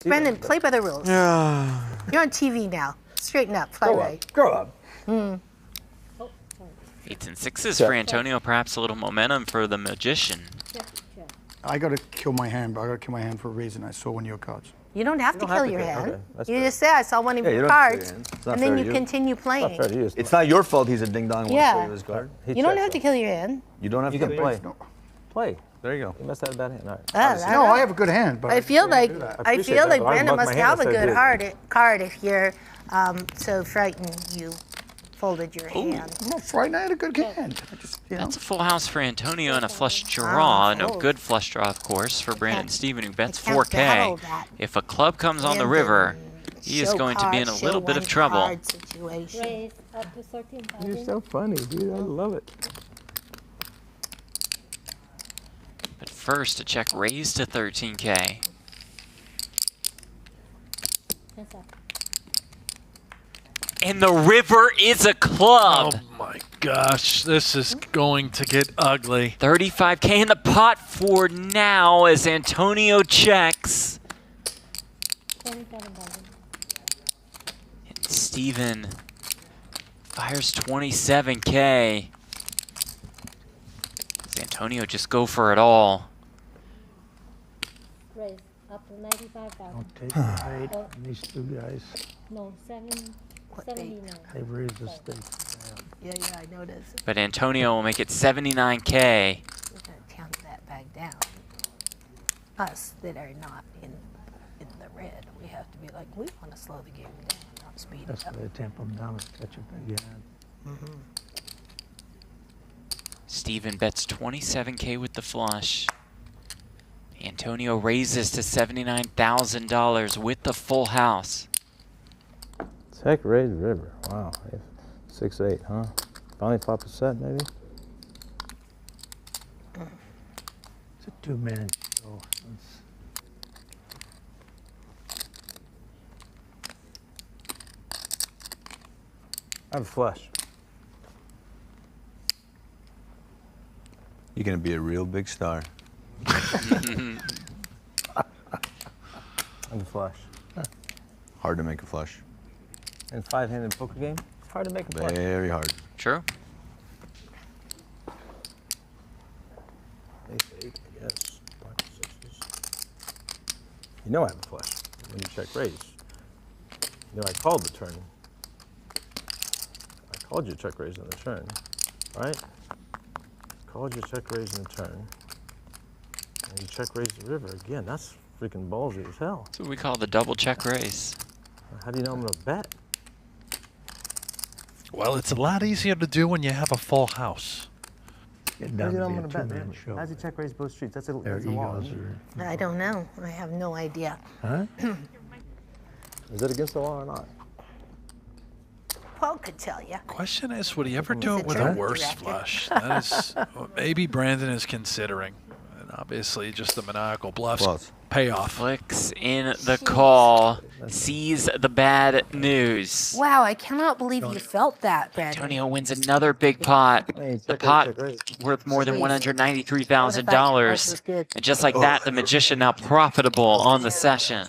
Brendan, play by the rules. You're on TV now. Straighten up. Play right. Grow up. 8s and 6s for Antonio. Perhaps a little momentum for the magician. I got to kill my hand, but I got to kill my hand for a reason. I saw one of your cards. You don't have to kill your hand. Okay, You just say, I saw one of your cards, and then you continue playing. It's not your fault he's a ding-dong. Yeah. His card. You don't have to kill your hand. You don't have You to can play. No. Play. There you go. You must have a bad hand. All right. No, I have a good hand, but I feel like appreciate that, but I Brendan bumped must my hand have a instead of good card if you're so frightened you folded your hand. I'm not frightened. I had a good hand. I just, That's a full house for Antonio and a flush draw. No good flush draw, of course, for Brandon Steven, who bets 4K. If a club comes on the river, he is going to be in a little bit of trouble. Raise up to 13,000. You're so funny, dude. I love it. But first, a check raise to 13K. That's up. And the river is a club. Oh my gosh, this is going to get ugly. 35K in the pot for now as Antonio checks. 27,000. And Steven fires 27K. Does Antonio just go for it all? Raise up to 95,000. Don't take the bait. These two guys, No, 79. they raised the stake. Yeah, I noticed. But Antonio will make it 79K. We're going to count that back down. Us that are not in the red, we have to be like, we want to slow the game down, not speed it That's up. why they tamp them down and catch it again. Steven bets 27K with the flush. Antonio raises to $79,000 with the full house. Check raise river. Wow. 6-8, huh? Finally 5%, maybe? It's a 2-minute show. I have a flush. You're gonna be a real big star. I have a flush. Hard to make a flush. In 5-handed poker game, it's hard to make a flush. Very hard. True. Ace 8, I guess. Pocket sixes. You know I have a flush when you check raise. You know I called the turn. I called you check raise on the turn, right? Called you check raise on the turn. And you check raise the river again. That's freaking ballsy as hell. That's what we call the double check raise. How do you know I'm gonna bet? Well, it's a lot easier to do when you have a full house. Get How down do you know to I'm be a gonna bet, 2-minute man? show. How's he check raise both streets? That's a Their law. egos are. I don't know. I have no idea. Huh? Is it against the law or not? Paul could tell you. Question is, would he ever do He's it a with a drug worse director. flush? That is what maybe Brandon is considering. And obviously, just the maniacal bluffs Close. pay off. Flicks in the call. Sees the bad news. Wow, I cannot believe you felt that, Brandon. Antonio wins another big pot. Hey, The check pot raise, check raise. worth more than Jeez. $193,000. And just like that, the magician now profitable on the session.